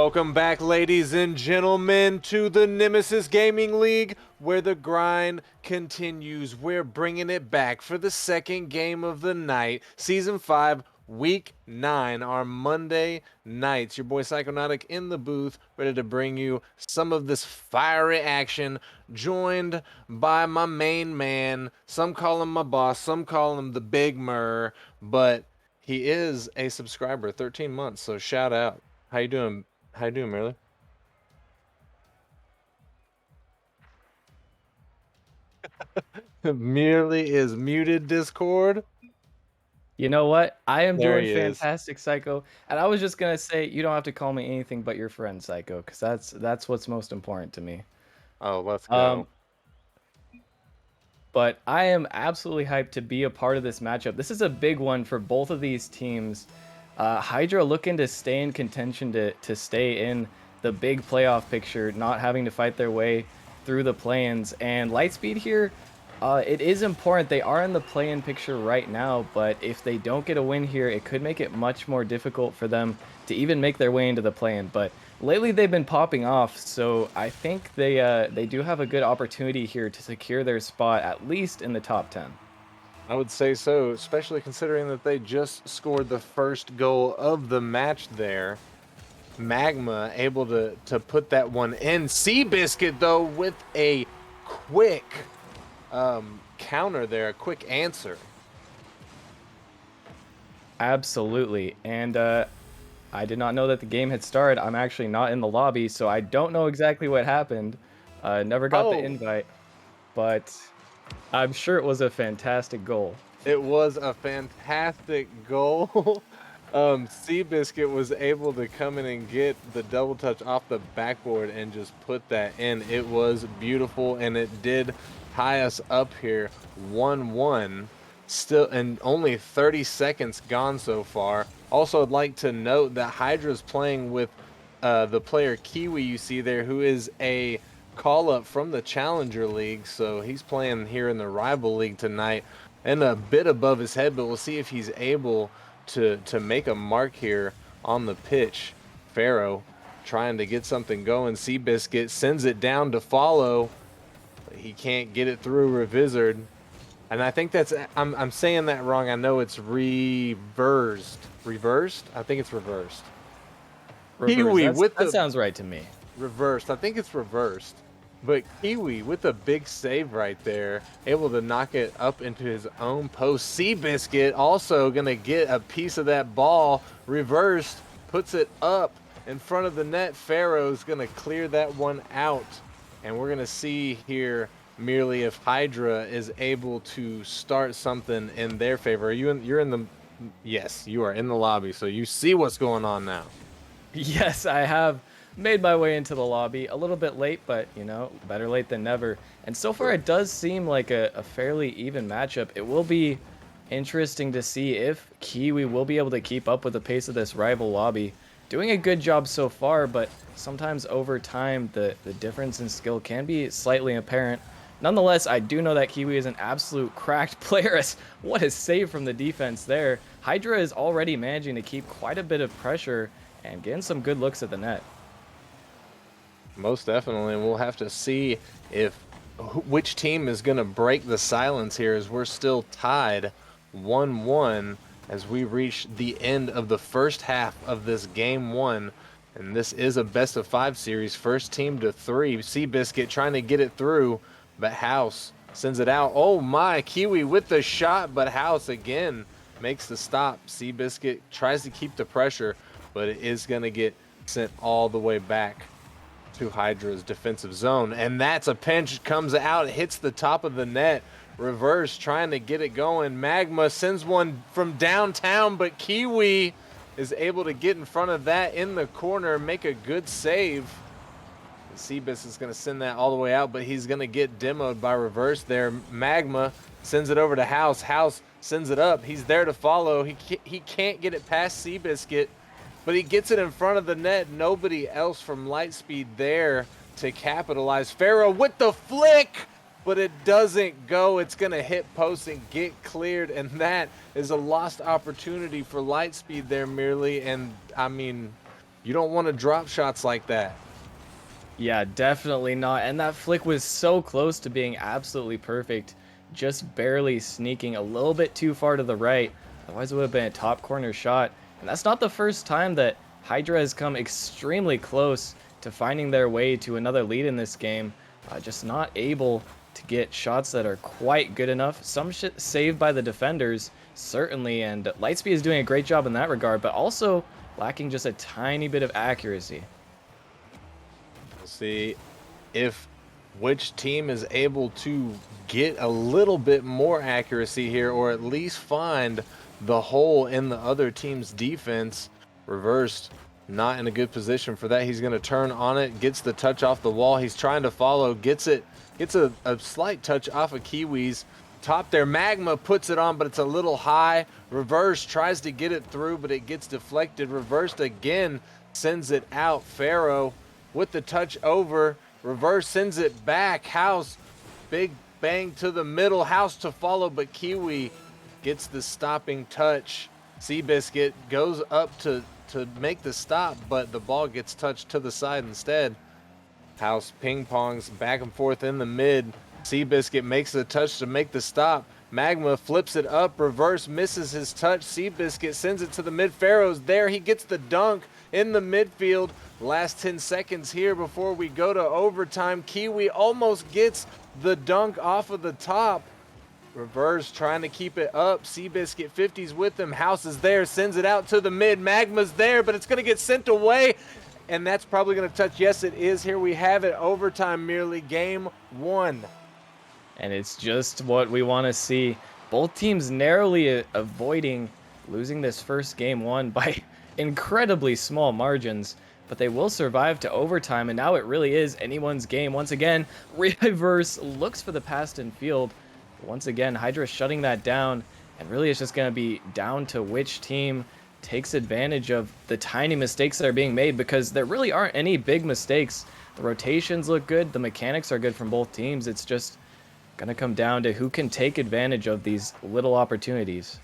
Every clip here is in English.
Welcome back, ladies and gentlemen, to the Nemesis Gaming League, where the grind continues. We're bringing it back for the second game of the night, Season 5, Week 9, our Monday nights. Your boy Psychonautic in the booth, ready to bring you some of this fiery action, joined by my main man. Some call him my boss, some call him the Big Murr, but he is a subscriber, 13 months, so shout out. How you doing? How you doing, Merle? Merely is muted Discord. You know what? I am There doing he is. fantastic, Psycho. And I was just gonna say, you don't have to call me anything but your friend, Psycho, because that's what's most important to me. Oh, let's Um, go. but I am absolutely hyped to be a part of this matchup. This is a big one for both of these teams. Hydra looking to stay in contention to stay in the big playoff picture, not having to fight their way through the play-ins. And Lightspeed here, it is important. They are in the play-in picture right now, but if they don't get a win here, it could make it much more difficult for them to even make their way into the play-in. But lately they've been popping off, so I think they do have a good opportunity here to secure their spot at least in the top 10. I would say so, especially considering that they just scored the first goal of the match there. Magma able to put that one in. Seabiscuit, though, with a quick counter there, a quick answer. Absolutely. And I did not know that the game had started. I'm actually not in the lobby, so I don't know exactly what happened. Never got the invite, but I'm sure it was a fantastic goal. It was a fantastic goal. Seabiscuit was able to come in and get the double touch off the backboard and just put that in. It was beautiful, and it did tie us up here 1-1. Still, and only 30 seconds gone so far. Also, I'd like to note that Hydra's playing with the player Kiwi you see there, who is a call-up from the Challenger League. So he's playing here in the Rival League tonight and a bit above his head, but we'll see if he's able to make a mark here on the pitch. Pharaoh trying to get something going. Seabiscuit sends it down to follow. He can't get it through Revizard. And I think that's, I'm saying that wrong. I know it's reversed. Reversed? I think it's reversed. Kiwi with that sounds right to me. Reversed. I think it's reversed. But Kiwi with a big save right there, able to knock it up into his own post. Seabiscuit also going to get a piece of that ball. Reversed, puts it up in front of the net. Pharaoh's going to clear that one out. And we're going to see here merely if Hydra is able to start something in their favor. Are you in, you're in the, yes, you are in the lobby. So you see what's going on now. Yes, I have made my way into the lobby. A little bit late, but, you know, better late than never. And so far, it does seem like a fairly even matchup. It will be interesting to see if Kiwi will be able to keep up with the pace of this rival lobby. Doing a good job so far, but sometimes over time, the difference in skill can be slightly apparent. Nonetheless, I do know that Kiwi is an absolute cracked player. What a save from the defense there. Hydra is already managing to keep quite a bit of pressure and getting some good looks at the net. Most definitely, and we'll have to see if which team is going to break the silence here, as we're still tied 1-1 as we reach the end of the first half of this game one. And this is a best of 5 series, first team to 3. Seabiscuit trying to get it through, but House sends it out. Oh my, Kiwi with the shot, but House again makes the stop. Seabiscuit tries to keep the pressure, but it is going to get sent all the way back to Hydra's defensive zone. And that's a pinch, comes out, hits the top of the net. Reverse trying to get it going. Magma sends one from downtown, but Kiwi is able to get in front of that in the corner, make a good save. Seabis is going to send that all the way out, but he's going to get demoed by Reverse there. Magma sends it over to House. House sends it up. He's there to follow. He can't get it past Seabiscuit, but he gets it in front of the net. Nobody else from Lightspeed there to capitalize. Pharaoh with the flick, but it doesn't go. It's going to hit post and get cleared, and that is a lost opportunity for Lightspeed there merely. And I mean, You don't want to drop shots like that. Yeah, definitely not. And that flick was so close to being absolutely perfect, just barely sneaking a little bit too far to the right. Otherwise, it would have been a top corner shot. And that's not the first time that Hydra has come extremely close to finding their way to another lead in this game. Just not able to get shots that are quite good enough. Some shit saved by the defenders, certainly, and Lightspeed is doing a great job in that regard, but also lacking just a tiny bit of accuracy. We'll see if which team is able to get a little bit more accuracy here, or at least find the hole in the other team's defense. Reversed, not in a good position for that. He's going to turn on it, gets the touch off the wall. He's trying to follow, gets a slight touch off of Kiwi's top there. Magma puts it on, but it's a little high. Reverse tries to get it through, but it gets deflected. Reversed again, sends it out. Pharaoh with the touch over. Reverse sends it back. House, big bang to the middle. House to follow, but Kiwi gets the stopping touch. Seabiscuit goes up to make the stop, but the ball gets touched to the side instead. House ping-pongs back and forth in the mid. Seabiscuit makes the touch to make the stop. Magma flips it up. Reverse misses his touch. Seabiscuit sends it to the mid. Pharaoh's there. He gets the dunk in the midfield. Last 10 seconds here before we go to overtime. Kiwi almost gets the dunk off of the top. Reverse trying to keep it up. Seabiscuit 50s with him. House is there. Sends it out to the mid. Magma's there, but it's going to get sent away. And that's probably going to touch. Yes, it is. Here we have it. Overtime merely. Game 1. And it's just what we want to see. Both teams narrowly avoiding losing this first game 1 by incredibly small margins, but they will survive to overtime, and now it really is anyone's game. Once again, Reverse looks for the pass in field. Once again, Hydra shutting that down, and really it's just going to be down to which team takes advantage of the tiny mistakes that are being made, because there really aren't any big mistakes. The rotations look good, the mechanics are good from both teams. It's just gonna come down to who can take advantage of these little opportunities.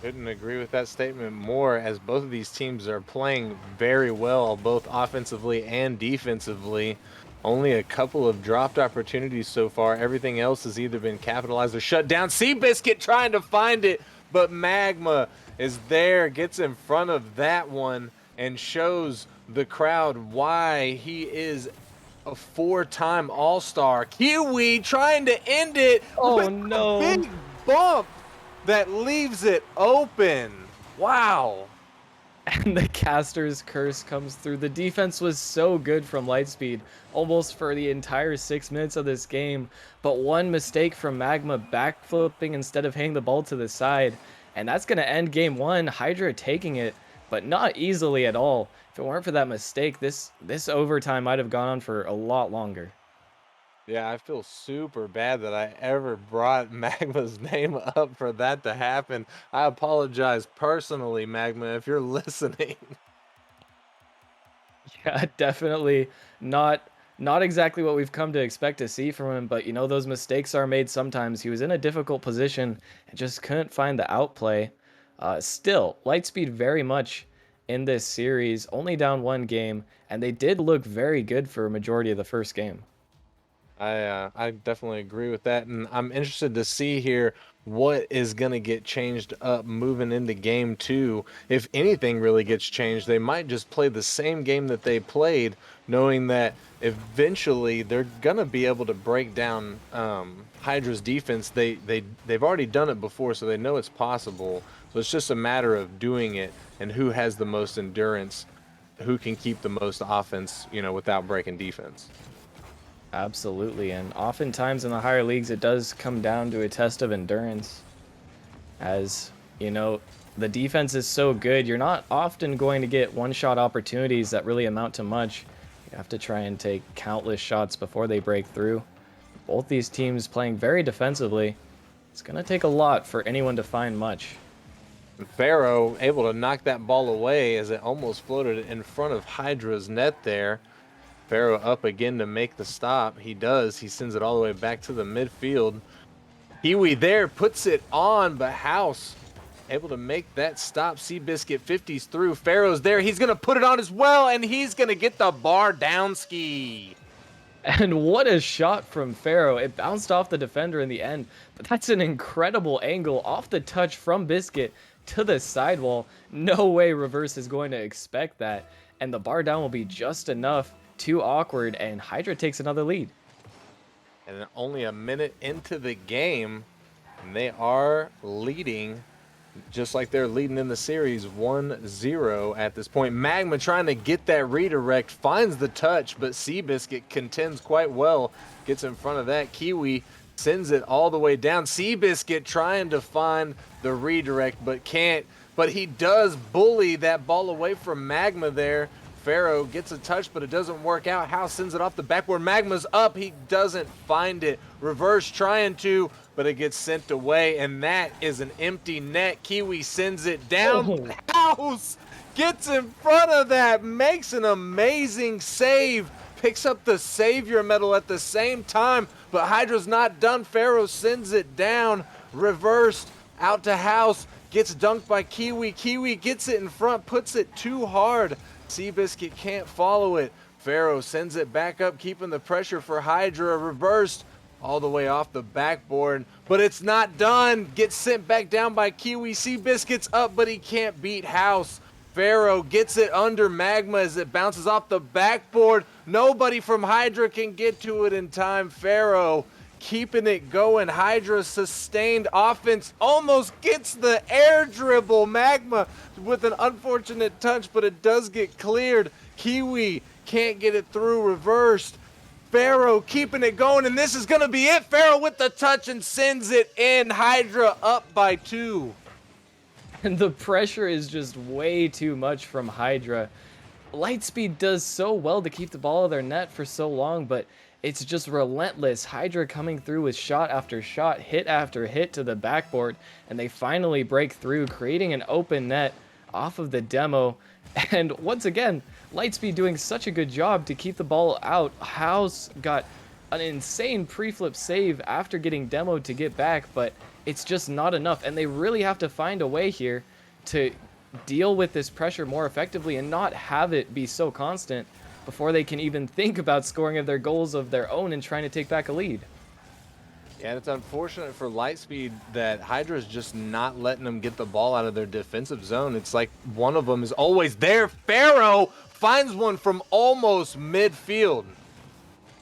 Couldn't agree with that statement more, as both of these teams are playing very well, both offensively and defensively. Only a couple of dropped opportunities so far. Everything else has either been capitalized or shut down. Seabiscuit trying to find it, but Magma is there, gets in front of that one, and shows the crowd why he is a 4-time All-Star. Kiwi trying to end it with no. a big bump that leaves it open. Wow. And the caster's curse comes through. The defense was so good from Lightspeed almost for the entire 6 minutes of this game, but one mistake from Magma backflipping instead of hitting the ball to the side, and that's going to end game 1. Hydra taking it, but not easily at all. If it weren't for that mistake, this overtime might have gone on for a lot longer. Yeah, I feel super bad that I ever brought Magma's name up for that to happen. I apologize personally, Magma, if you're listening. Yeah, definitely not exactly what we've come to expect to see from him, but you know, those mistakes are made sometimes. He was in a difficult position and just couldn't find the outplay. Still, Lightspeed very much in this series, only down 1 game, and they did look very good for a majority of the first game. I definitely agree with that, and I'm interested to see here what is going to get changed up moving into game 2. If anything really gets changed, they might just play the same game that they played, knowing that eventually they're going to be able to break down Hydra's defense. They've already done it before, so they know it's possible. So it's just a matter of doing it and who has the most endurance, who can keep the most offense, you know, without breaking defense. Absolutely, and oftentimes in the higher leagues, it does come down to a test of endurance. As, you know, the defense is so good, you're not often going to get one-shot opportunities that really amount to much. You have to try and take countless shots before they break through. Both these teams playing very defensively. It's going to take a lot for anyone to find much. Pharaoh able to knock that ball away as it almost floated in front of Hydra's net there. Pharaoh up again to make the stop. He does. He sends it all the way back to the midfield. Kiwi there puts it on, but House able to make that stop. Seabiscuit 50s through. Pharaoh's there. He's going to put it on as well, and he's going to get the bar down ski. And what a shot from Pharaoh. It bounced off the defender in the end, but that's an incredible angle off the touch from Biscuit to the sidewall. No way Reverse is going to expect that. And the bar down will be just enough, too awkward, and Hydra takes another lead. And only a minute into the game, and they are leading, just like they're leading in the series, 1-0 at this point. Magma trying to get that redirect, finds the touch, but Seabiscuit contends quite well, gets in front of that. Kiwi sends it all the way down. Seabiscuit trying to find the redirect, but can't. But he does bully that ball away from Magma there. Pharaoh gets a touch, but it doesn't work out. House sends it off the backboard. Magma's up. He doesn't find it. Reverse trying to, but it gets sent away, and that is an empty net. Kiwi sends it down. House gets in front of that, makes an amazing save, picks up the Savior medal at the same time, but Hydra's not done. Pharaoh sends it down. Reversed out to House. Gets dunked by Kiwi. Kiwi gets it in front, puts it too hard. Seabiscuit can't follow it. Pharaoh sends it back up, keeping the pressure for Hydra. Reversed all the way off the backboard, but it's not done. Gets sent back down by Kiwi. Seabiscuit's up, but he can't beat House. Pharaoh gets it under Magma as it bounces off the backboard. Nobody from Hydra can get to it in time. Pharaoh keeping it going. Hydra sustained offense, almost gets the air dribble. Magma with an unfortunate touch, but it does get cleared. Kiwi can't get it through. Reversed. Pharaoh keeping it going, and this is going to be it. Pharaoh with the touch and sends it in. Hydra up by 2. And the pressure is just way too much from Hydra. Lightspeed does so well to keep the ball in their net for so long, but it's just relentless. Hydra coming through with shot after shot, hit after hit to the backboard, and they finally break through, creating an open net off of the demo. And once again, Lightspeed doing such a good job to keep the ball out. House got an insane pre-flip save after getting demoed to get back, but it's just not enough, and they really have to find a way here to deal with this pressure more effectively and not have it be so constant before they can even think about scoring of their goals of their own and trying to take back a lead. Yeah, and it's unfortunate for Lightspeed that Hydra's just not letting them get the ball out of their defensive zone. It's like one of them is always there. Pharaoh finds one from almost midfield.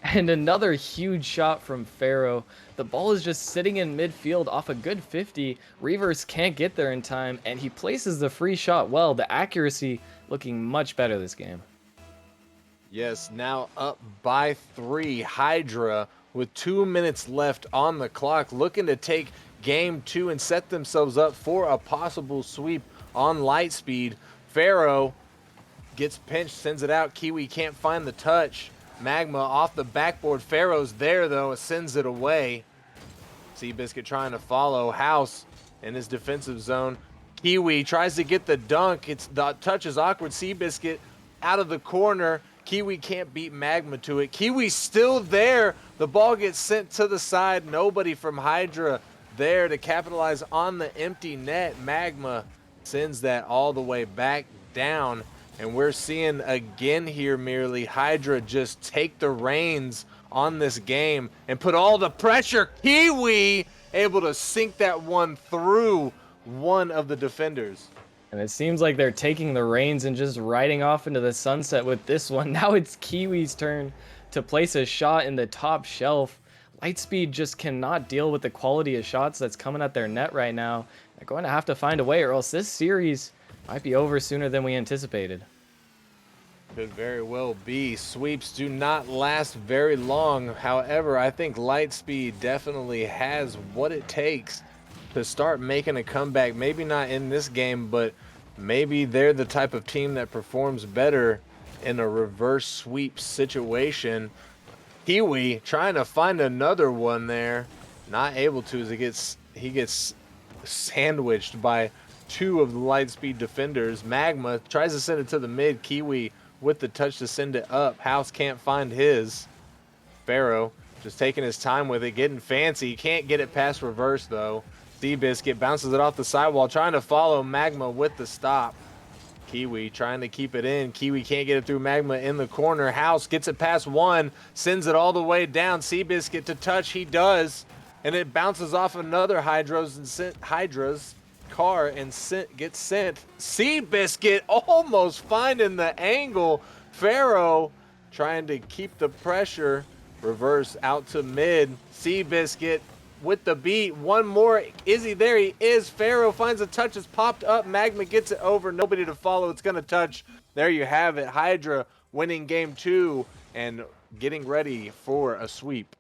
And another huge shot from Pharaoh. The ball is just sitting in midfield off a good 50. Reverse can't get there in time, and he places the free shot well. The accuracy looking much better this game. Yes, now up by 3. Hydra with 2 minutes left on the clock, looking to take game 2 and set themselves up for a possible sweep on Lightspeed. Pharaoh gets pinched, sends it out. Kiwi can't find the touch. Magma off the backboard. Pharaoh's there, though, sends it away. Seabiscuit trying to follow. House in his defensive zone. Kiwi tries to get the dunk. The touch is awkward. Seabiscuit out of the corner. Kiwi can't beat Magma to it. Kiwi's still there. The ball gets sent to the side. Nobody from Hydra there to capitalize on the empty net. Magma sends that all the way back down. And we're seeing again here merely Hydra just take the reins on this game and put all the pressure. Kiwi able to sink that one through one of the defenders. And it seems like they're taking the reins and just riding off into the sunset with this one. Now it's Kiwi's turn to place a shot in the top shelf. Lightspeed just cannot deal with the quality of shots that's coming at their net right now. They're going to have to find a way, or else this series might be over sooner than we anticipated. Could very well be. Sweeps do not last very long. However, I think Lightspeed definitely has what it takes to start making a comeback. Maybe not in this game, but maybe they're the type of team that performs better in a reverse sweep situation. Kiwi trying to find another one there. Not able to as he gets sandwiched by 2 of the Lightspeed defenders. Magma tries to send it to the mid. Kiwi with the touch to send it up. House can't find his. Pharaoh just taking his time with it, getting fancy. Can't get it past Reverse though. Seabiscuit bounces it off the sidewall, trying to follow Magma with the stop. Kiwi trying to keep it in. Kiwi can't get it through. Magma in the corner. House gets it past one, sends it all the way down. Seabiscuit to touch. He does. And it bounces off another Hydra's car and gets sent. Seabiscuit almost finding the angle. Pharaoh trying to keep the pressure. Reverse out to mid. Seabiscuit with the beat. One more. Is he there? He is. Pharaoh finds a touch. It's popped up. Magma gets it over. Nobody to follow. It's going to touch. There you have it. Hydra winning game 2 and getting ready for a sweep.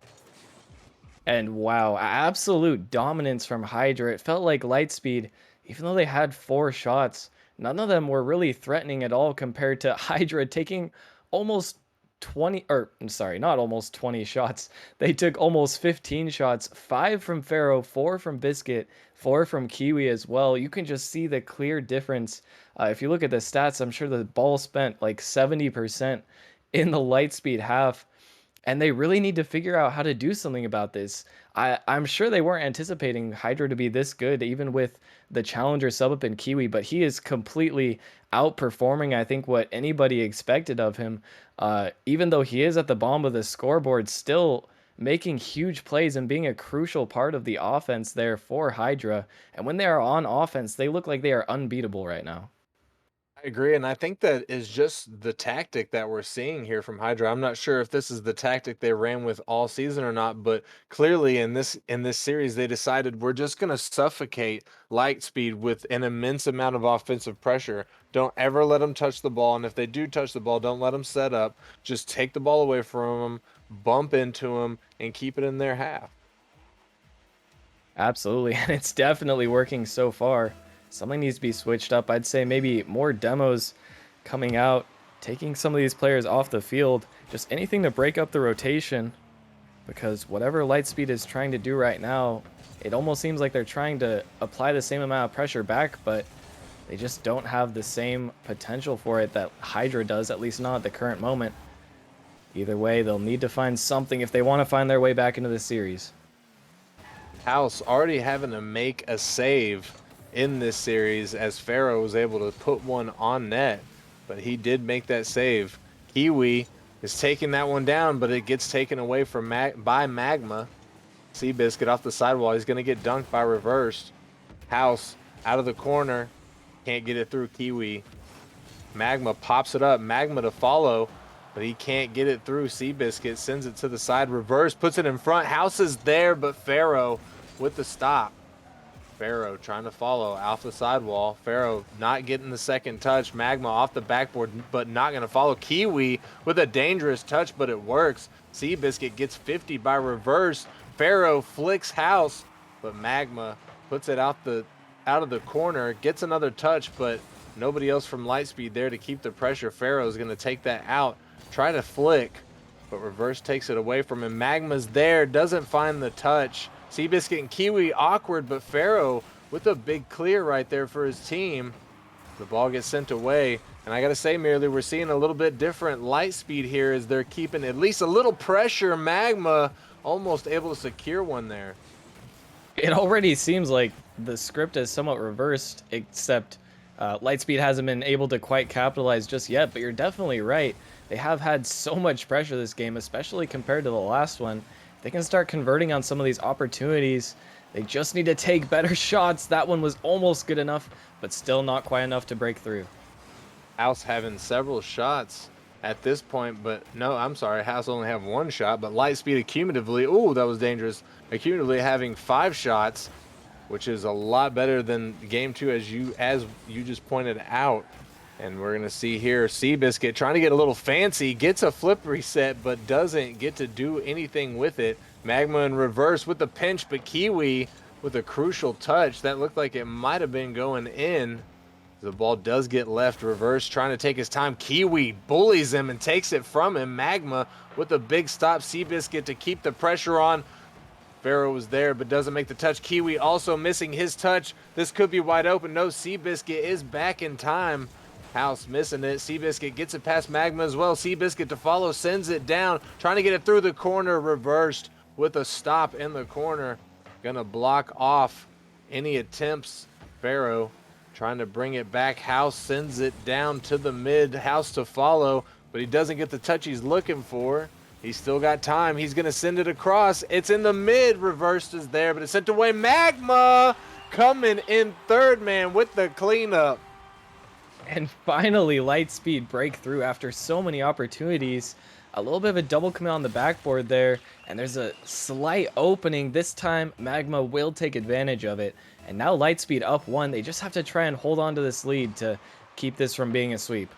And wow, absolute dominance from Hydra. It felt like Lightspeed, even though they had 4 shots, none of them were really threatening at all compared to Hydra taking almost 20, or I'm sorry, not almost 20 shots. They took almost 15 shots, 5 from Pharaoh, 4 from Biscuit, 4 from Kiwi as well. You can just see the clear difference. If you look at the stats, I'm sure the ball spent like 70% in the Lightspeed half. And they really need to figure out how to do something about this. I'm sure they weren't anticipating Hydra to be this good, even with the challenger sub up in Kiwi, but he is completely outperforming, I think, what anybody expected of him. Even though he is at the bottom of the scoreboard, still making huge plays and being a crucial part of the offense there for Hydra. And when they are on offense, they look like they are unbeatable right now. I agree, and I think that is just the tactic that we're seeing here from Hydra. I'm not sure if this is the tactic they ran with all season or not, but clearly in this series they decided we're just going to suffocate Lightspeed with an immense amount of offensive pressure. Don't ever let them touch the ball, and if they do touch the ball, don't let them set up. Just take the ball away from them, bump into them, and keep it in their half. Absolutely, and it's definitely working so far. Something needs to be switched up. I'd say maybe more demos coming out, taking some of these players off the field, just anything to break up the rotation, because whatever Lightspeed is trying to do right now, it almost seems like they're trying to apply the same amount of pressure back, but they just don't have the same potential for it that Hydra does, at least not at the current moment. Either way, they'll need to find something if they want to find their way back into the series. House already having to make a save in this series as Pharaoh was able to put one on net, but he did make that save. Kiwi is taking that one down, but it gets taken away from by Magma. Seabiscuit off the sidewall. He's going to get dunked by Reversed. House out of the corner. Can't get it through Kiwi. Magma pops it up. Magma to follow, but he can't get it through. Seabiscuit sends it to the side. Reverse puts it in front. House is there, but Pharaoh with the stop. Pharaoh trying to follow off the sidewall. Pharaoh not getting the second touch. Magma off the backboard, but not going to follow. Kiwi with a dangerous touch, but it works. Seabiscuit gets 50 by Reverse. Pharaoh flicks House, but Magma puts it out of the corner. Gets another touch, but nobody else from Lightspeed there to keep the pressure. Pharaoh is going to take that out. Try to flick, but Reverse takes it away from him. Magma's there, doesn't find the touch. Seabiscuit and Kiwi awkward, but Pharaoh with a big clear right there for his team. The ball gets sent away, and I gotta say, Merely, we're seeing a little bit different Lightspeed here as they're keeping at least a little pressure. Magma almost able to secure one there. It already seems like the script is somewhat reversed, except Lightspeed hasn't been able to quite capitalize just yet, but you're definitely right. They have had so much pressure this game, especially compared to the last one. They can start converting on some of these opportunities. They just need to take better shots. That one was almost good enough, but still not quite enough to break through. House having several shots at this point, but no, I'm sorry, House only have one shot, but Lightspeed accumulatively, ooh, that was dangerous, accumulatively having 5 shots, which is a lot better than game 2 as you just pointed out. And we're going to see here Seabiscuit trying to get a little fancy, gets a flip reset, but doesn't get to do anything with it. Magma in Reverse with the pinch, but Kiwi with a crucial touch. That looked like it might have been going in. The ball does get left. Reverse trying to take his time. Kiwi bullies him and takes it from him. Magma with a big stop. Seabiscuit to keep the pressure on. Pharaoh was there, but doesn't make the touch. Kiwi also missing his touch. This could be wide open. No, Seabiscuit is back in time. House missing it. Seabiscuit gets it past Magma as well. Seabiscuit to follow, sends it down, trying to get it through the corner. Reversed with a stop in the corner. Gonna block off any attempts. Pharaoh trying to bring it back. House sends it down to the mid. House to follow, but he doesn't get the touch he's looking for. He's still got time. He's going to send it across. It's in the mid. Reversed is there, but it's sent away. Magma coming in third, man, with the cleanup. And finally, Lightspeed break through after so many opportunities. A little bit of a double commit on the backboard there, and there's a slight opening. This time, Magma will take advantage of it. And now Lightspeed up one. They just have to try and hold on to this lead to keep this from being a sweep.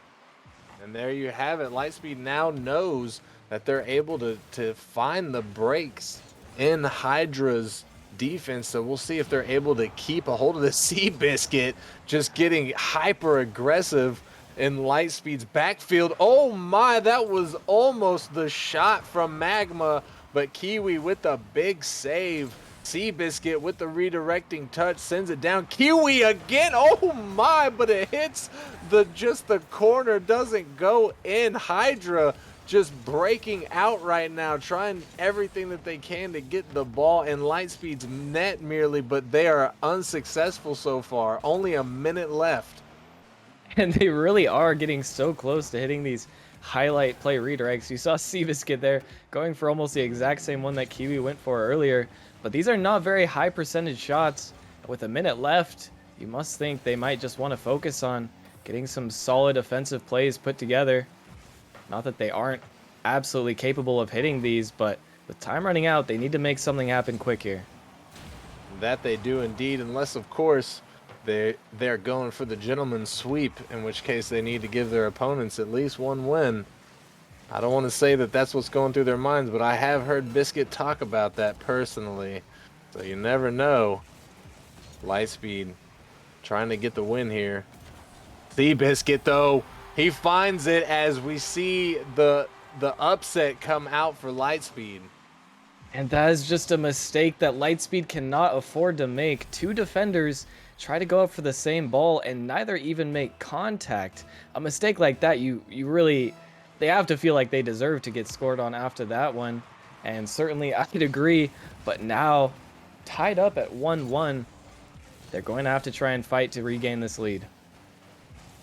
And there you have it. Lightspeed now knows that they're able to find the breaks in Hydra's defense. So we'll see if they're able to keep a hold of the Seabiscuit, just getting hyper aggressive in Lightspeed's backfield. Oh my, that was almost the shot from Magma, but Kiwi with the big save. Seabiscuit with the redirecting touch sends it down. Kiwi again. Oh my, but it hits just the corner, doesn't go in. Hydra just breaking out right now, trying everything that they can to get the ball in Lightspeed's net merely, but they are unsuccessful so far. Only a minute left. And they really are getting so close to hitting these highlight play redirects. You saw Seabiscuit there going for almost the exact same one that Kiwi went for earlier. But these are not very high percentage shots. With a minute left, you must think they might just want to focus on getting some solid offensive plays put together. Not that they aren't absolutely capable of hitting these, but with time running out, they need to make something happen quick here. That they do indeed, unless, of course, they're going for the gentleman's sweep, in which case they need to give their opponents at least one win. I don't want to say that that's what's going through their minds, but I have heard Biscuit talk about that personally, so you never know. Lightspeed trying to get the win here. Seabiscuit, though, he finds it as we see the upset come out for Lightspeed. And that is just a mistake that Lightspeed cannot afford to make. Two defenders try to go up for the same ball and neither even make contact. A mistake like that, they have to feel like they deserve to get scored on after that one. And certainly I could agree, but now tied up at 1-1, they're going to have to try and fight to regain this lead.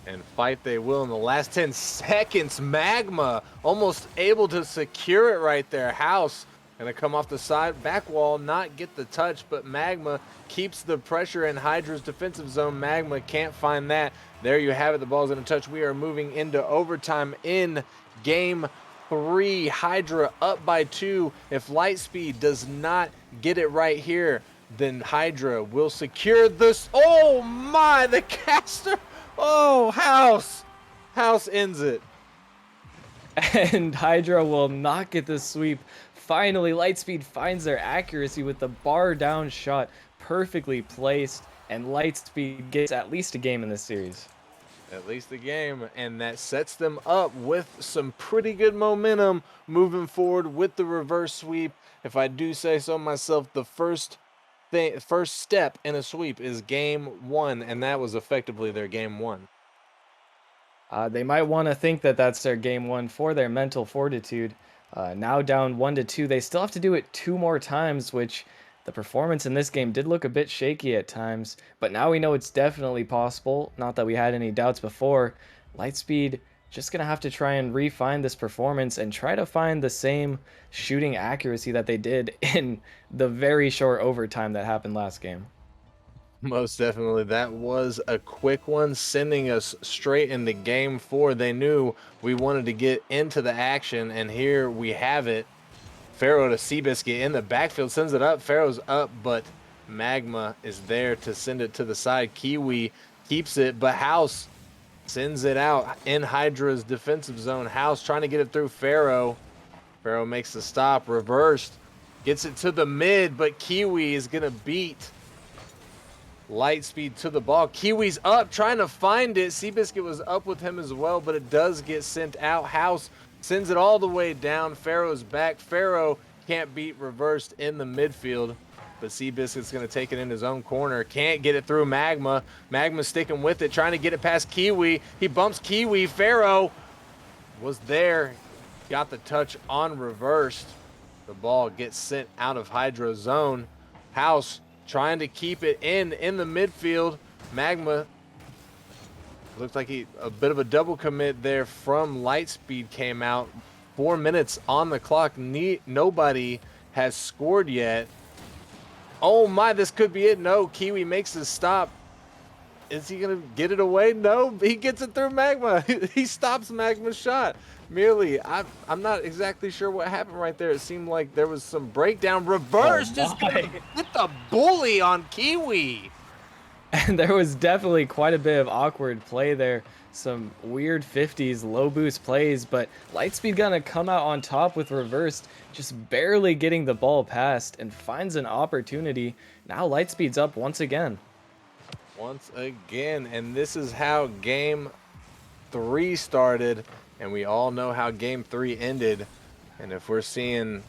And fight they will in the last 10 seconds. Magma almost able to secure it right there. House gonna come off the side, back wall, not get the touch, but Magma keeps the pressure in Hydra's defensive zone. Magma can't find that. There you have it, the ball's in a touch. We are moving into overtime in game 3. Hydra up by 2. If Lightspeed does not get it right here, then Hydra will secure this. Oh my, the caster. Oh, House ends it. And Hydra will not get the sweep. Finally, Lightspeed finds their accuracy with the bar down shot perfectly placed, and Lightspeed gets at least a game in this series. At least a game, and that sets them up with some pretty good momentum moving forward with the reverse sweep. If I do say so myself, the first step in a sweep is game 1, and that was effectively their game 1. They might want to think that that's their game 1 for their mental fortitude. Now down 1-2, they still have to do it 2 more times, which the performance in this game did look a bit shaky at times, but now we know it's definitely possible. Not that we had any doubts before. Lightspeed just going to have to try and refine this performance and try to find the same shooting accuracy that they did in the very short overtime that happened last game. Most definitely. That was a quick one, sending us straight into game 4. They knew we wanted to get into the action, and here we have it. Pharaoh to Seabiscuit in the backfield, sends it up. Pharaoh's up, but Magma is there to send it to the side. Kiwi keeps it, but House sends it out in Hydra's defensive zone. House trying to get it through Pharaoh. Pharaoh makes the stop, reversed, gets it to the mid, but Kiwi is going to beat Lightspeed to the ball. Kiwi's up, trying to find it. Seabiscuit was up with him as well, but it does get sent out. House sends it all the way down. Pharaoh's back. Pharaoh can't beat reversed in the midfield, but Seabiscuit's going to take it in his own corner. Can't get it through Magma. Magma's sticking with it, trying to get it past Kiwi. He bumps Kiwi. Pharaoh was there, got the touch on reversed. The ball gets sent out of Hydra zone. House trying to keep it in the midfield. Magma looks like a bit of a double commit there from Lightspeed came out. 4 minutes on the clock. Nobody has scored yet. Oh my, this could be it. No, Kiwi makes his stop. Is he going to get it away? No, he gets it through Magma. He stops Magma's shot. Merely, I'm not exactly sure what happened right there. It seemed like there was some breakdown. Reverse, just with the bully on Kiwi. And there was definitely quite a bit of awkward play there. Some weird 50s low boost plays, but Lightspeed gonna come out on top with reversed, just barely getting the ball past and finds an opportunity. Now Lightspeed's up once again. Once again, and this is how game 3 started, and we all know how game 3 ended. And if we're seeing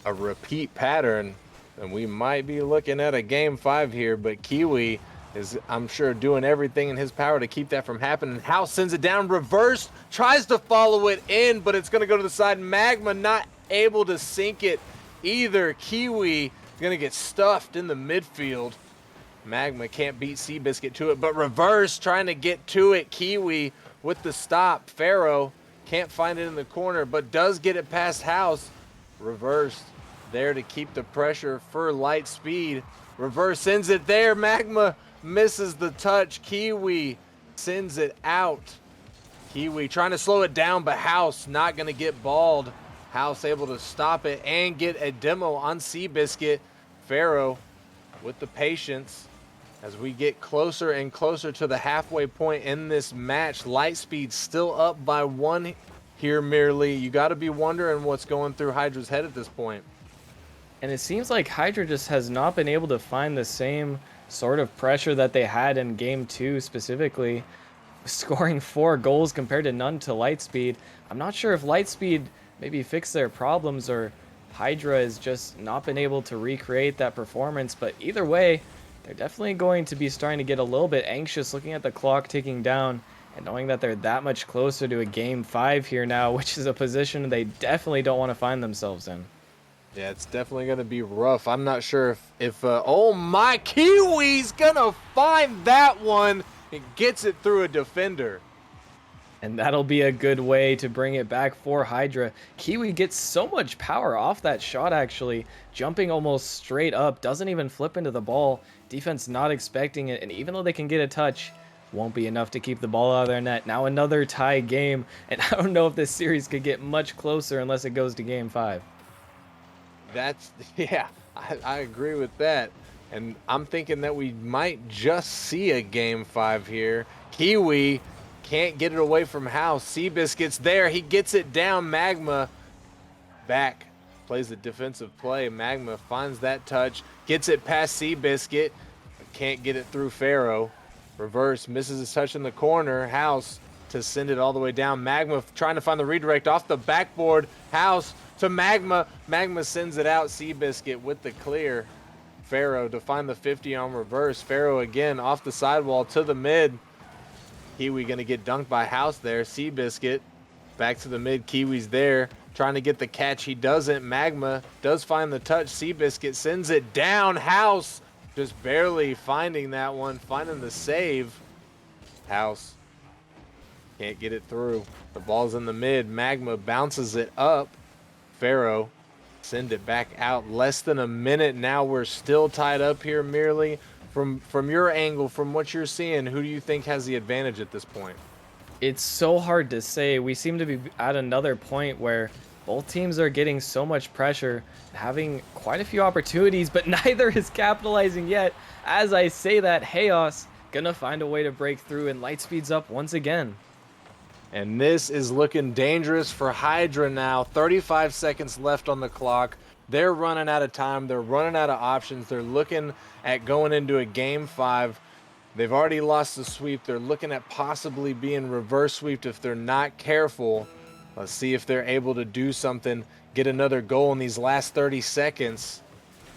a repeat pattern, then we might be looking at a game 5 here. But Kiwi is, I'm sure, doing everything in his power to keep that from happening. House sends it down, reversed, tries to follow it in, but it's going to go to the side. Magma not able to sink it either. Kiwi is going to get stuffed in the midfield. Magma can't beat Seabiscuit to it, but reverse trying to get to it. Kiwi with the stop. Pharaoh can't find it in the corner, but does get it past House. Reverse there to keep the pressure for Lightspeed. Reverse sends it there. Magma misses the touch. Kiwi sends it out. Kiwi trying to slow it down, but House not going to get balled. House able to stop it and get a demo on Seabiscuit. Pharaoh with the patience as we get closer and closer to the halfway point in this match. Lightspeed still up by 1 here merely. You got to be wondering what's going through Hydra's head at this point. And it seems like Hydra just has not been able to find the same sort of pressure that they had in game 2 specifically, scoring 4 goals compared to none to Lightspeed. I'm not sure if Lightspeed maybe fixed their problems or Hydra has just not been able to recreate that performance, but either way, they're definitely going to be starting to get a little bit anxious looking at the clock ticking down and knowing that they're that much closer to a game 5 here now, which is a position they definitely don't want to find themselves in. Yeah, it's definitely going to be rough. I'm not sure if oh my, Kiwi's going to find that one and gets it through a defender. And that'll be a good way to bring it back for Hydra. Kiwi gets so much power off that shot, actually. Jumping almost straight up, doesn't even flip into the ball. Defense not expecting it, and even though they can get a touch, won't be enough to keep the ball out of their net. Now another tie game, and I don't know if this series could get much closer unless it goes to game 5. Yeah, I agree with that. And I'm thinking that we might just see a game 5 here. Kiwi can't get it away from House. Seabiscuit's there. He gets it down. Magma back. Plays the defensive play. Magma finds that touch. Gets it past Seabiscuit. Can't get it through Pharaoh. Reverse. Misses his touch in the corner. House to send it all the way down. Magma trying to find the redirect off the backboard. House to Magma. Magma sends it out. Seabiscuit with the clear. Pharaoh to find the 50 on reverse. Pharaoh again off the sidewall to the mid. Kiwi going to get dunked by House there. Seabiscuit back to the mid. Kiwi's there trying to get the catch. He doesn't. Magma does find the touch. Seabiscuit sends it down. House just barely finding that one. Finding the save. House can't get it through. The ball's in the mid. Magma bounces it up. Pharaoh send it back out. Less than a minute now. We're still tied up here merely. From your angle, from what you're seeing, who do you think has the advantage at this point? It's so hard to say. We seem to be at another point where both teams are getting so much pressure, having quite a few opportunities, but neither is capitalizing yet. As I say that, Chaos gonna find a way to break through, and Lightspeed's up once again. And this is looking dangerous for Hydra now. 35 seconds left on the clock. They're running out of time. They're running out of options. They're looking at going into a game 5. They've already lost the sweep. They're looking at possibly being reverse sweeped if they're not careful. Let's see if they're able to do something, get another goal in these last 30 seconds.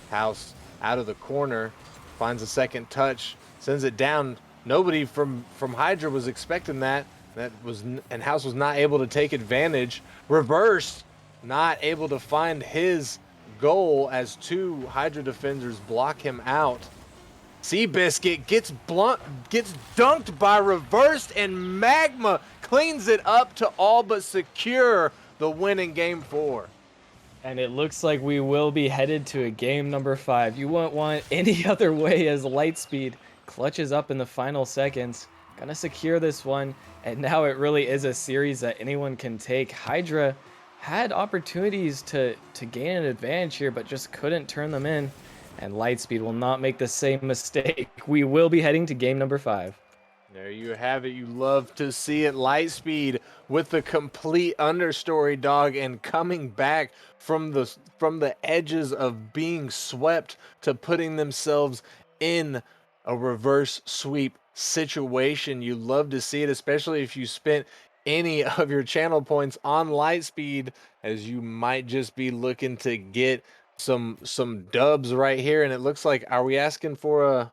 House out of the corner, finds a second touch, sends it down. Nobody from Hydra was expecting that. And House was not able to take advantage. Reverse, not able to find his goal as two Hydra defenders block him out. Seabiscuit gets dunked by Reversed, and Magma cleans it up to all but secure the win in game 4. And it looks like we will be headed to a game number 5. You won't want any other way as Lightspeed clutches up in the final seconds. Gonna secure this one, and now it really is a series that anyone can take. Hydra had opportunities to gain an advantage here, but just couldn't turn them in. And Lightspeed will not make the same mistake. We will be heading to game number 5. There you have it. You love to see it. Lightspeed with the complete understory, dog, and coming back from the edges of being swept to putting themselves in a reverse sweep situation. You love to see it, especially if you spent any of your channel points on Lightspeed, as you might just be looking to get some dubs right here. And it looks like, are we asking for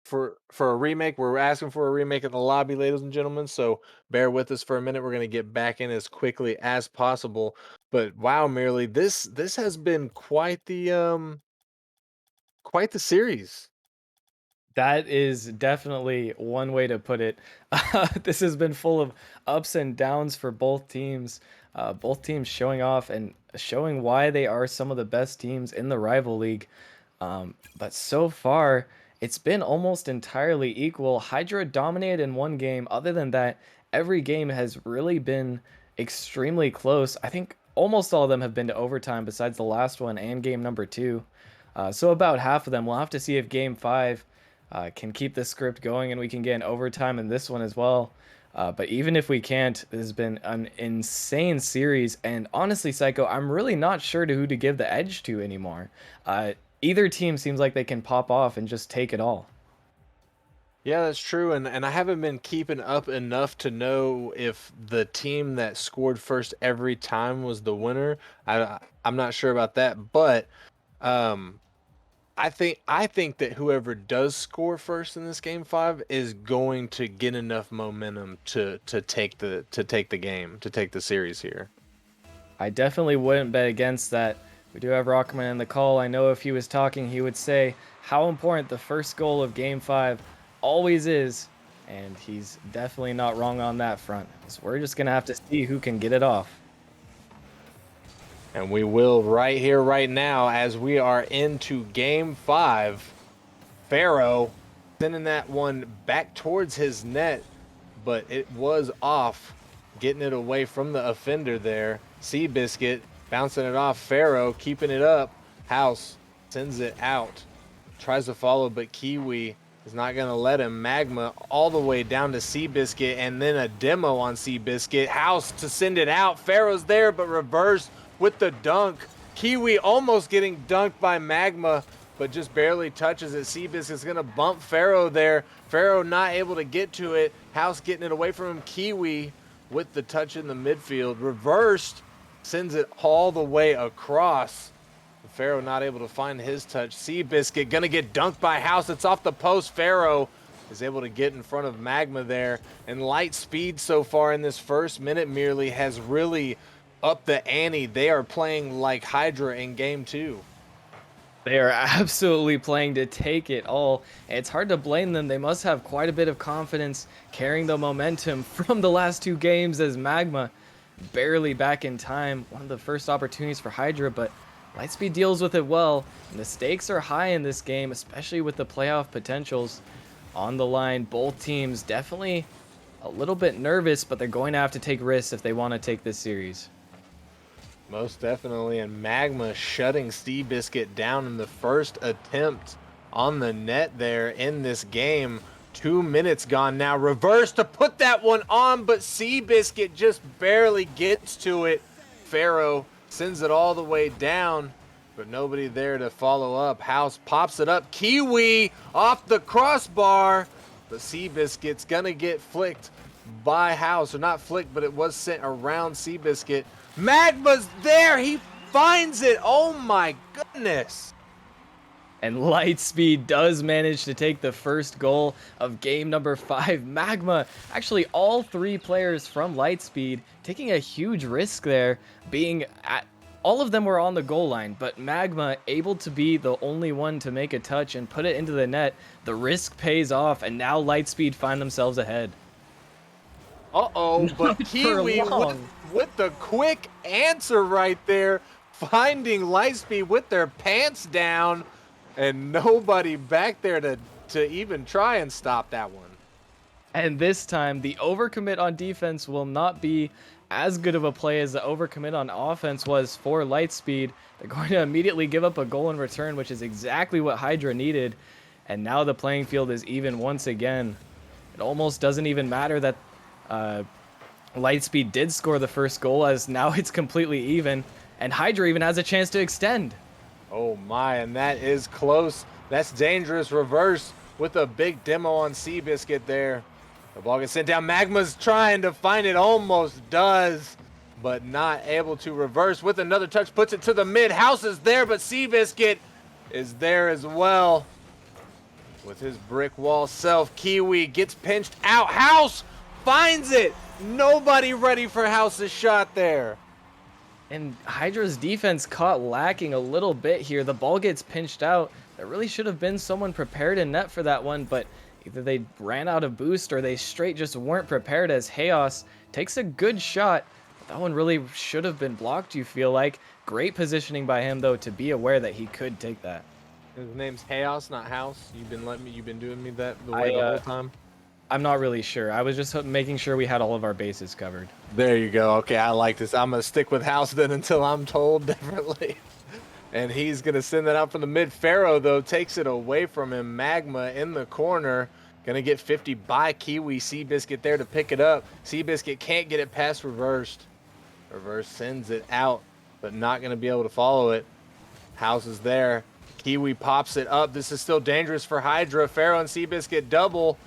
a remake? We're asking for a remake in the lobby, ladies and gentlemen, so bear with us for a minute. We're going to get back in as quickly as possible. But wow, Merely, this has been quite the series. That is definitely one way to put it. This has been full of ups and downs for both teams. Both teams showing off and showing why they are some of the best teams in the rival league. But so far, it's been almost entirely equal. Hydra dominated in one game. Other than that, every game has really been extremely close. I think almost all of them have been to overtime besides the last one and game number 2. So about half of them. We'll have to see if game 5 can keep the script going and we can get an overtime in this one as well. But even if we can't, this has been an insane series. And honestly, Psycho, I'm really not sure to who to give the edge to anymore. Either team seems like they can pop off and just take it all. Yeah, that's true, and I haven't been keeping up enough to know if the team that scored first every time was the winner. I'm not sure about that, but um, I think that whoever does score first in this game 5 is going to get enough momentum to take the game, to take the series here. I definitely wouldn't bet against that. We do have Rockman in the call. I know if he was talking, he would say how important the first goal of game 5 always is, and he's definitely not wrong on that front. So we're just gonna have to see who can get it off. And we will right here, right now, as we are into game 5. Pharaoh sending that one back towards his net, but it was off, getting it away from the offender there. Seabiscuit bouncing it off. Pharaoh keeping it up. House sends it out, tries to follow, but Kiwi is not going to let him. Magma all the way down to Seabiscuit, and then a demo on Seabiscuit. House to send it out. Pharaoh's there, but reversed with the dunk. Kiwi almost getting dunked by Magma, but just barely touches it. Seabiscuit's going to bump Pharaoh there. Pharaoh not able to get to it. House getting it away from him. Kiwi with the touch in the midfield. Reversed, sends it all the way across. Pharaoh not able to find his touch. Seabiscuit gonna get dunked by House. It's off the post. Pharaoh is able to get in front of Magma there. And Lightspeed so far in this first minute merely has really upped the ante. They are playing like Hydra in game 2. They are absolutely playing to take it all. It's hard to blame them. They must have quite a bit of confidence carrying the momentum from the last 2 games as Magma barely back in time. One of the first opportunities for Hydra, but Lightspeed deals with it well. And the stakes are high in this game, especially with the playoff potentials on the line. Both teams definitely a little bit nervous, but they're going to have to take risks if they want to take this series. Most definitely, and Magma shutting Seabiscuit down in the first attempt on the net there in this game. 2 minutes gone now. Reverse to put that one on, but Seabiscuit just barely gets to it. Pharaoh sends it all the way down, but nobody there to follow up. House pops it up. Kiwi off the crossbar, but Seabiscuit's gonna get flicked by House, or not flicked, but it was sent around Seabiscuit. Magma's there. He finds it. Oh my goodness. And Lightspeed does manage to take the first goal of game number 5. Magma, actually all 3 players from Lightspeed taking a huge risk there, being at all of them were on the goal line, but Magma able to be the only one to make a touch and put it into the net. The risk pays off, and now Lightspeed find themselves ahead. Uh-oh, but Not for Kiwi long. with the quick answer right there, finding Lightspeed with their pants down, and nobody back there to even try and stop that one. And this time, the overcommit on defense will not be as good of a play as the overcommit on offense was for Lightspeed. They're going to immediately give up a goal in return, which is exactly what Hydra needed. And now the playing field is even once again. It almost doesn't even matter that Lightspeed did score the first goal, as now it's completely even. And Hydra even has a chance to extend. Oh my, and that is close. That's dangerous. Reverse with a big demo on Seabiscuit there. The ball gets sent down. Magma's trying to find it, almost does, but not able to. Reverse with another touch, puts it to the mid. House is there, but Seabiscuit is there as well. With his brick wall self, Kiwi gets pinched out. House finds it. Nobody ready for House's shot there. And Hydra's defense caught lacking a little bit here. The ball gets pinched out. There really should have been someone prepared in net for that one, but either they ran out of boost or they straight just weren't prepared, as Chaos takes a good shot. But that one really should have been blocked, you feel like. Great positioning by him, though, to be aware that he could take that. His name's Chaos, not House. You've been doing me the I, whole time. I'm not really sure. I was just making sure we had all of our bases covered. There you go. Okay, I like this. I'm gonna stick with House then until I'm told differently. And he's gonna send that out from the mid. Pharaoh though takes it away from him. Magma in the corner, gonna get 50 by Kiwi. Seabiscuit there to pick it up. Seabiscuit can't get it past reversed. Reverse sends it out, but not gonna be able to follow it. House is there. Kiwi pops it up. This is still dangerous for Hydra. Pharaoh and Seabiscuit double,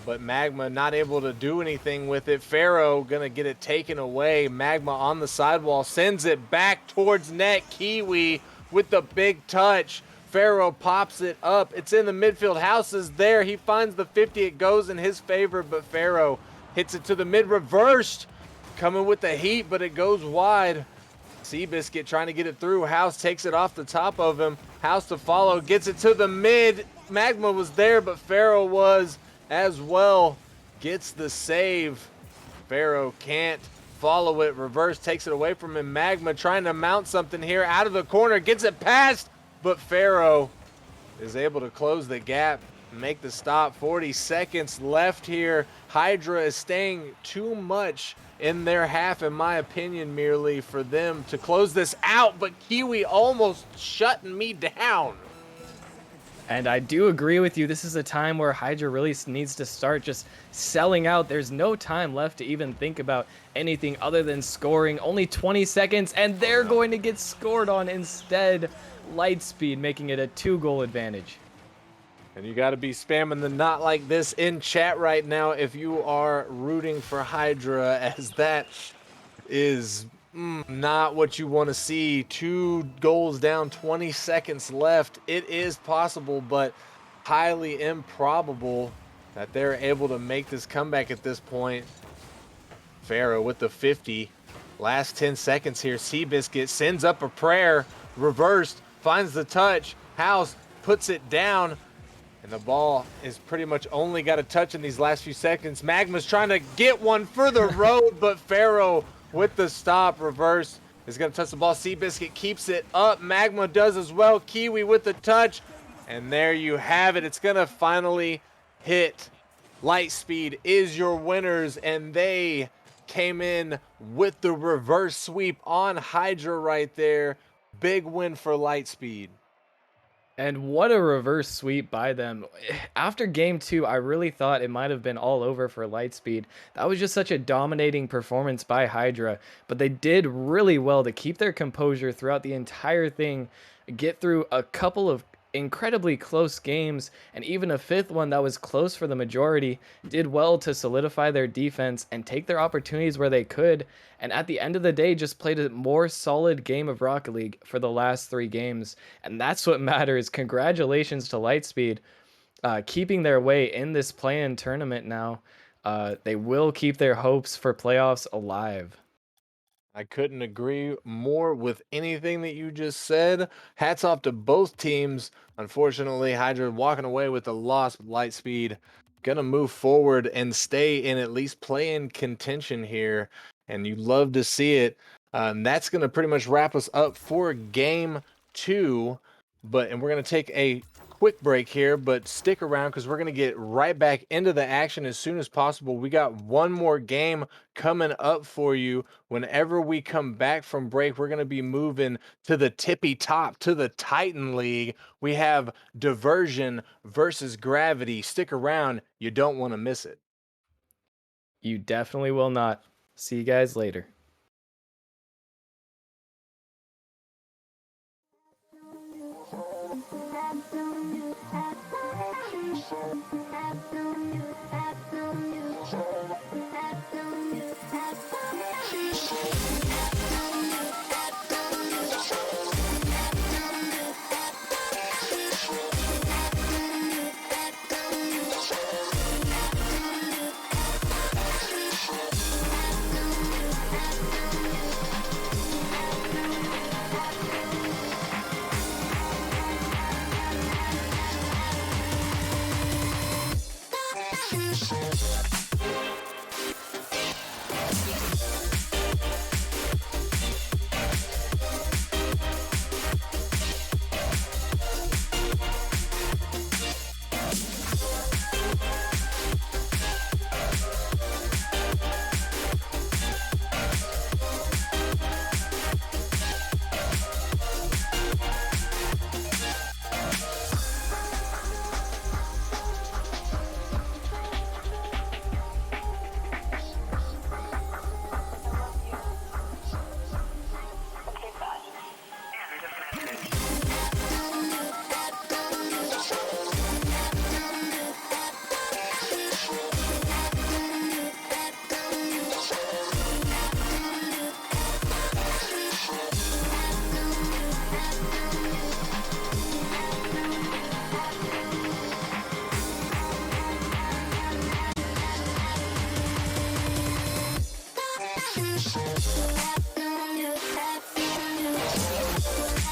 but Magma not able to do anything with it. Pharaoh gonna get it taken away. Magma on the sidewall, sends it back towards net. Kiwi with the big touch. Pharaoh pops it up. It's in the midfield. House is there. He finds the 50. It goes in his favor, but Pharaoh hits it to the mid. Reversed. Coming with the heat, but it goes wide. Seabiscuit trying to get it through. House takes it off the top of him. House to follow. Gets it to the mid. Magma was there, but Pharaoh was as well. Gets the save. Pharaoh can't follow it. Reverse takes it away from him. Magma trying to mount something here out of the corner. Gets it past, but Pharaoh is able to close the gap, make the stop. 40 seconds left here. Hydra is staying too much in their half, in my opinion, merely for them to close this out, but Kiwi almost shutting me down. And I do agree with you. This is a time where Hydra really needs to start just selling out. There's no time left to even think about anything other than scoring. Only 20 seconds, and they're going to get scored on instead. Lightspeed making it a 2-goal advantage. And you got to be spamming the not like this in chat right now if you are rooting for Hydra, as that is not what you want to see. 2 goals down, 20 seconds left. It is possible, but highly improbable that they're able to make this comeback at this point. Pharaoh with the 50. Last 10 seconds here. Seabiscuit sends up a prayer. Reversed. Finds the touch. House puts it down. And the ball is pretty much only got a touch in these last few seconds. Magma's trying to get one for the road, but Pharaoh with the stop. Reverse is going to touch the ball. Seabiscuit keeps it up. Magma does as well. Kiwi with the touch. And there you have it. It's going to finally hit. Lightspeed is your winners, and they came in with the reverse sweep on Hydra right there. Big win for Lightspeed. And what a reverse sweep by them. After game 2, I really thought it might have been all over for Lightspeed. That was just such a dominating performance by Hydra, but they did really well to keep their composure throughout the entire thing, get through a couple of incredibly close games, and even a 5th one that was close for the majority. Did well to solidify their defense and take their opportunities where they could, and at the end of the day just played a more solid game of Rocket League for the last 3 games, and that's what matters. Congratulations to Lightspeed, keeping their way in this play-in tournament now. They will keep their hopes for playoffs alive. I couldn't agree more with anything that you just said. Hats off to both teams. Unfortunately, Hydra walking away with the loss, but Lightspeed gonna move forward and stay in at least play in contention here. And you love to see it. And that's gonna pretty much wrap us up for game 2. And we're gonna take a quick break here, but stick around because we're gonna get right back into the action as soon as possible. We got one more game coming up for you. Whenever we come back from break, we're going to be moving to the tippy top, to the Titan League. We have Diversion versus Gravity. Stick around. You don't want to miss it. You definitely will not. See you guys later.